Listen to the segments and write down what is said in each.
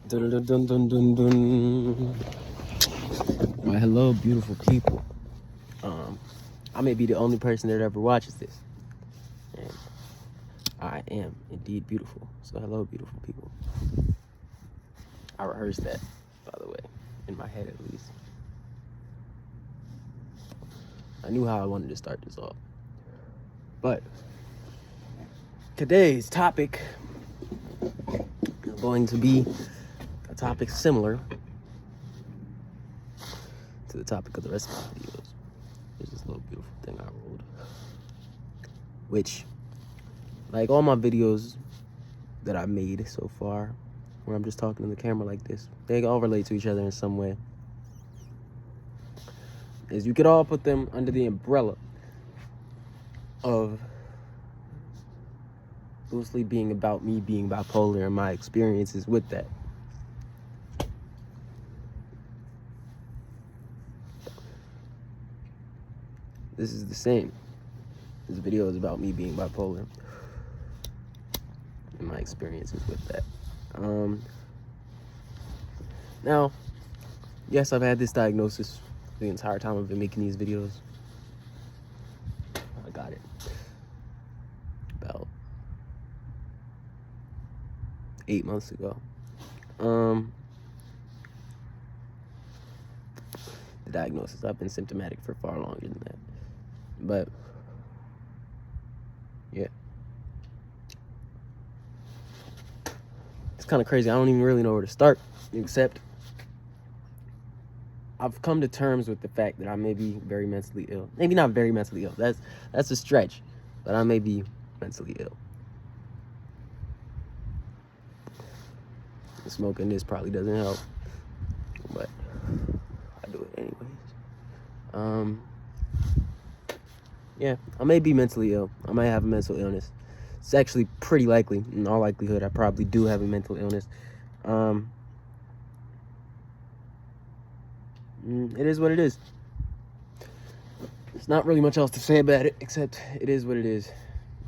Dun, dun, dun, dun, dun, dun. Well, hello, beautiful people. I may be the only person that ever watches this, and I am indeed beautiful. So, hello, beautiful people. I rehearsed that, by the way, in my head at least. I knew how I wanted to start this off, but today's topic is going to be a topic similar to the topic of the rest of my videos. There's this little beautiful thing I rolled, which, like all my videos that I made so far, where I'm just talking to the camera like this, they all relate to each other in some way. Is you could all put them under the umbrella of loosely being about me being bipolar and my experiences with that. This is the same. This video is about me being bipolar and my experiences with that. Now, yes, I've had this diagnosis the entire time I've been making these videos. I got it about 8 months ago. The diagnosis, I've been symptomatic for far longer than that. But, yeah. It's kind of crazy. I don't even really know where to start, except I've come to terms with the fact that I may be very mentally ill. Maybe not very mentally ill. That's a stretch, but I may be mentally ill. Smoking this probably doesn't help, but I do it anyways. Yeah, I may be mentally ill. I might have a mental illness. It's actually pretty likely. In all likelihood, I probably do have a mental illness. It is what it is. There's not really much else to say about it, except it is what it is.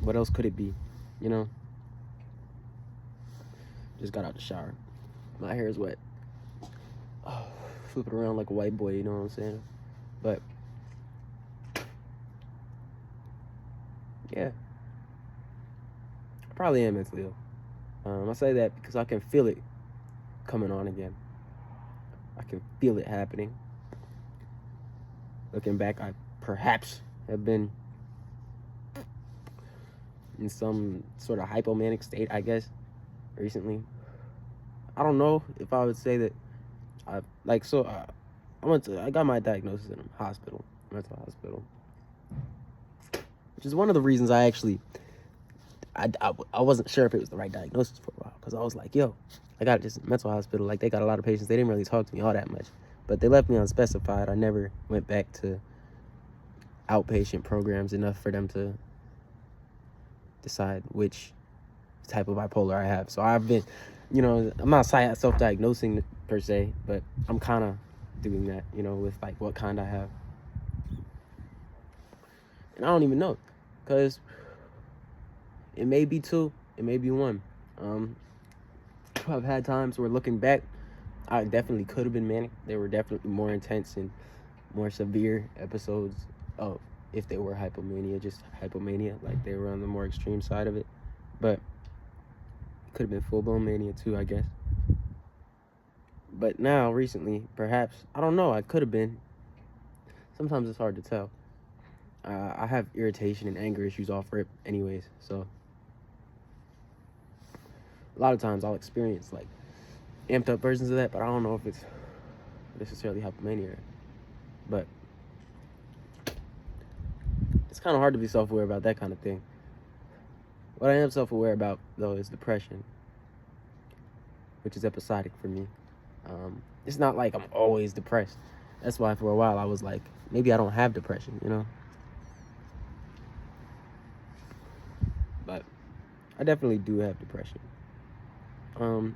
What else could it be, you know? Just got out the shower. My hair is wet. Oh, flip it around like a white boy, you know what I'm saying? But, yeah. I probably am mentally ill. I say that because I can feel it coming on again. I can feel it happening. Looking back, I perhaps have been in some sort of hypomanic state, I guess, recently. I don't know if I would say that I got my diagnosis in a hospital, mental hospital, which is one of the reasons I wasn't sure if it was the right diagnosis for a while, because I was like, yo, I got this mental hospital, like they got a lot of patients, they didn't really talk to me all that much, but they left me unspecified. I never went back to outpatient programs enough for them to decide which type of bipolar I have. So I've been, I'm not self-diagnosing per se, but I'm kind of doing that, with like what kind I have. And I don't even know, because it may be two, it may be one. I've had times where, looking back, I definitely could have been manic. They were definitely more intense and more severe episodes of, if they were just hypomania, like they were on the more extreme side of it. But it could have been full-blown mania too, I guess. But now, recently, perhaps, I don't know, I could have been. Sometimes it's hard to tell. I have irritation and anger issues off rip anyways, so a lot of times I'll experience like amped up versions of that, but I don't know if it's necessarily hypomania. But it's kind of hard to be self-aware about that kind of thing. What I am self-aware about, though, is depression, which is episodic for me. It's not like I'm always depressed. That's why for a while I was like, maybe I don't have depression, But I definitely do have depression. And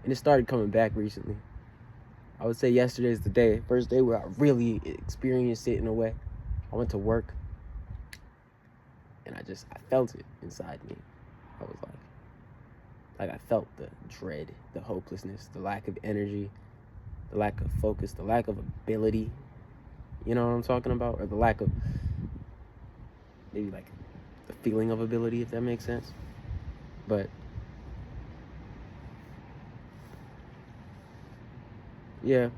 it started coming back recently. I would say yesterday's the day, first day where I really experienced it in a way. I went to work, and I felt it inside me. I was like, Like, I felt the dread, the hopelessness, the lack of energy, the lack of focus, the lack of ability. You know what I'm talking about? Or the lack of, maybe like, the feeling of ability, if that makes sense. But yeah.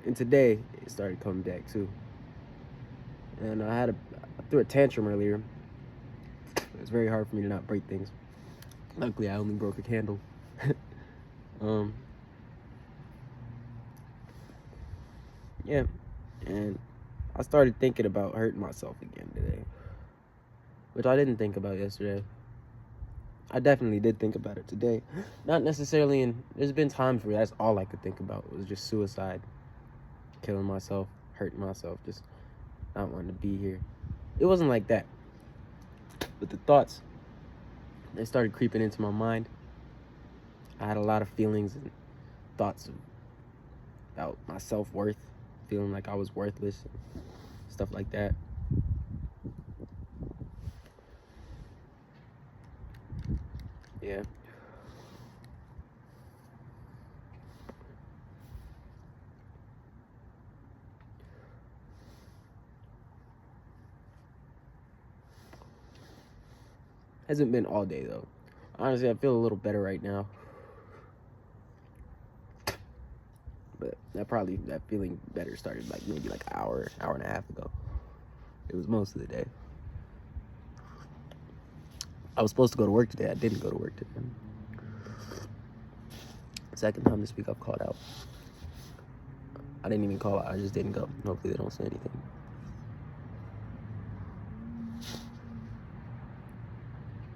And today it started coming back too. And I threw a tantrum earlier. It was very hard for me to not break things. Luckily, I only broke a candle. Yeah, and I started thinking about hurting myself again today, which I didn't think about yesterday. I definitely did think about it today. Not necessarily there's been times where that's all I could think about. It was just suicide, killing myself, hurting myself, just not wanting to be here. It wasn't like that. But the thoughts, they started creeping into my mind. I had a lot of feelings and thoughts about my self-worth, feeling like I was worthless and stuff like that. Yeah. Hasn't been all day though. Honestly, I feel a little better right now. But that feeling better started like maybe like an hour and a half ago. It was most of the day. I was supposed to go to work today. I didn't go to work today. Second time this week I've called out. I didn't even call out. I just didn't go. Hopefully they don't say anything.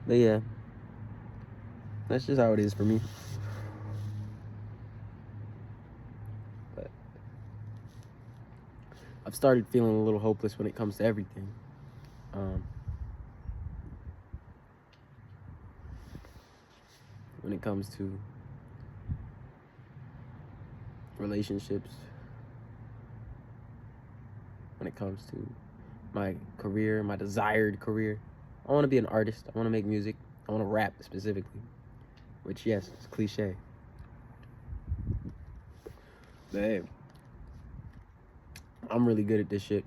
But yeah, that's just how it is for me. But I've started feeling a little hopeless when it comes to everything. When it comes to relationships, when it comes to my career, my desired career. I want to be an artist. I want to make music. I want to rap specifically, which, yes, it's cliche. But hey, I'm really good at this shit,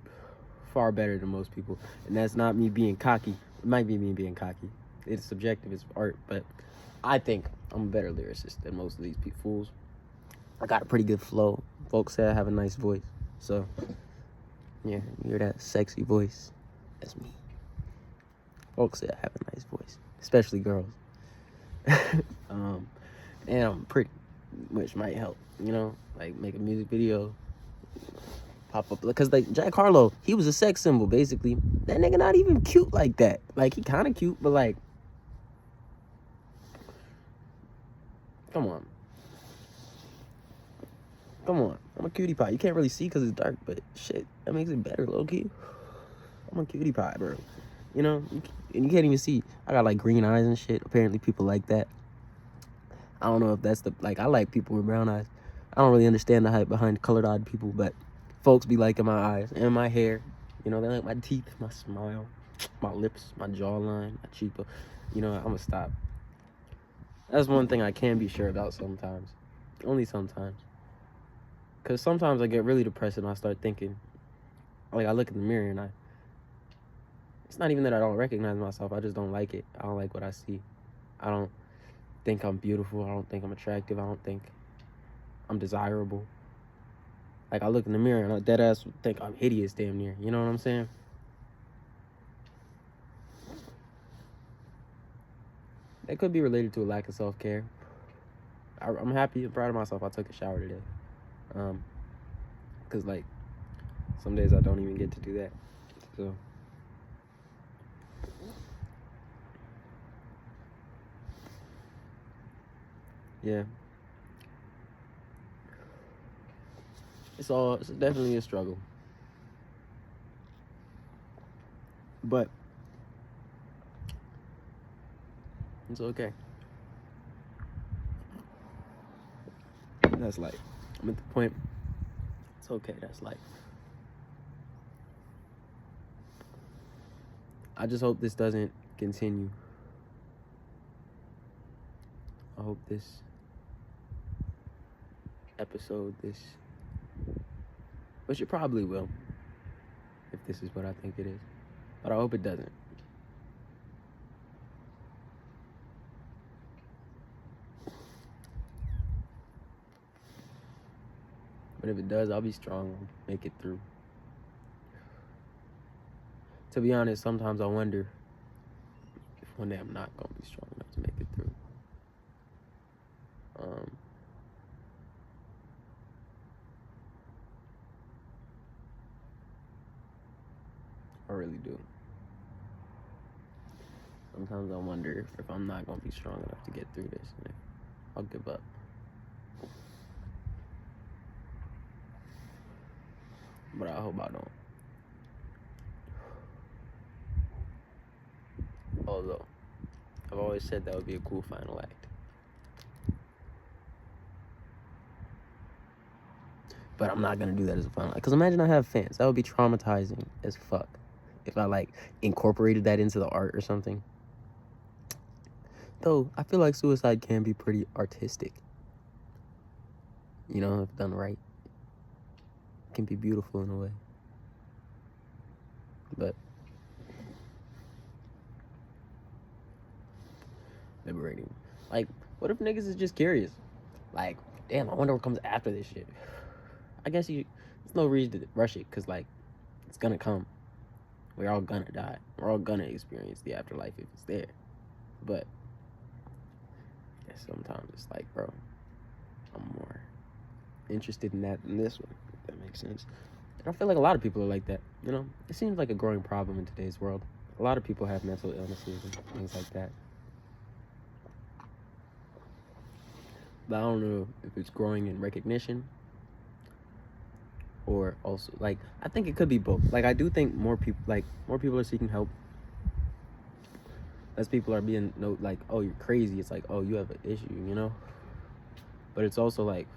far better than most people. And that's not me being cocky. It might be me being cocky. It's subjective, it's art, but I think I'm a better lyricist than most of these fools. I got a pretty good flow. Folks say I have a nice voice. So, yeah, you hear that sexy voice? That's me. Folks say I have a nice voice, especially girls. And I'm pretty, which might help, you know, like make a music video, pop up. Because like Jack Harlow, he was a sex symbol, basically. That nigga not even cute like that. Like, he kind of cute, but like, come on. Come on. I'm a cutie pie. You can't really see because it's dark, but shit, that makes it better, low-key. I'm a cutie pie, bro. You know? And you can't even see. I got, like, green eyes and shit. Apparently people like that. I don't know if that's like, I like people with brown eyes. I don't really understand the hype behind colored-eyed people, but folks be liking my eyes and my hair. You know, they like my teeth, my smile, my lips, my jawline, my cheek. You know, I'm gonna stop. That's one thing I can be sure about sometimes. Only sometimes. Because sometimes I get really depressed and I start thinking, like, I look in the mirror and it's not even that I don't recognize myself. I just don't like it. I don't like what I see. I don't think I'm beautiful. I don't think I'm attractive. I don't think I'm desirable. Like, I look in the mirror and I dead ass think I'm hideous damn near. You know what I'm saying? That could be related to a lack of self-care. I'm happy and proud of myself. I took a shower today. Because, like, some days I don't even get to do that. So, yeah. It's definitely a struggle. But it's okay. That's life. I'm at the point, it's okay, that's life. I just hope this doesn't continue. I hope this episode, which it probably will, if this is what I think it is. But I hope it doesn't. But if it does, I'll be strong, make it through. To be honest, sometimes I wonder if one day I'm not going to be strong enough to make it through. I really do. Sometimes I wonder if I'm not going to be strong enough to get through this, and I'll give up. But I hope I don't. Although, I've always said that would be a cool final act. But I'm not going to do that as a final act. Because imagine I have fans. That would be traumatizing as fuck. If I, like, incorporated that into the art or something. Though, I feel like suicide can be pretty artistic. You know, if done right. It can be beautiful in a way. But liberating. Like, what if niggas is just curious? Like, damn, I wonder what comes after this shit. I guess there's no reason to rush it, because, like, it's gonna come. We're all gonna die. We're all gonna experience the afterlife if it's there. But I guess sometimes it's like, bro, I'm more interested in that than this one, if that makes sense. And I feel like a lot of people are like that, you know? It seems like a growing problem in today's world. A lot of people have mental illnesses and things like that. But I don't know if it's growing in recognition or also, like, I think it could be both. Like, I do think more people are seeking help. As people are being, like, oh, you're crazy. It's like, oh, you have an issue, you know? But it's also like,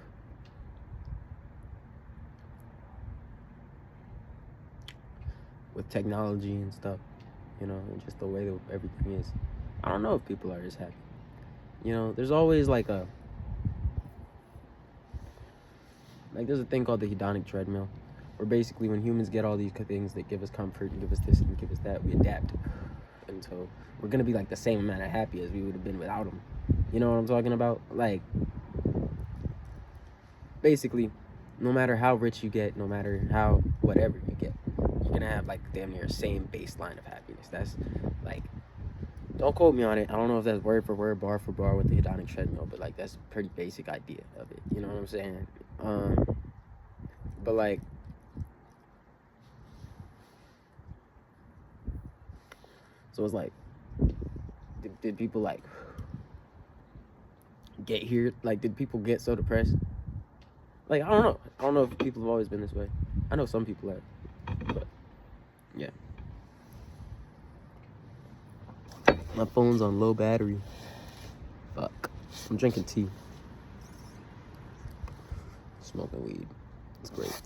with technology and stuff, you know, and just the way that everything is, I don't know if people are as happy. You know, there's always like there's a thing called the hedonic treadmill, where basically when humans get all these things that give us comfort and give us this and give us that, we adapt. And so we're going to be like the same amount of happy as we would have been without them. You know what I'm talking about? Like, basically, no matter how rich you get, no matter how whatever you get, you're going to have like damn near the same baseline of happiness. That's like, don't quote me on it. I don't know if that's word for word, bar for bar with the hedonic treadmill, but like that's a pretty basic idea of it. You know what I'm saying? But like, so it's like, did people like get here? Like, did people get so depressed? Like, I don't know. I don't know if people have always been this way. I know some people have, but yeah. My phone's on low battery. Fuck. I'm drinking tea. Smoking weed. It's great.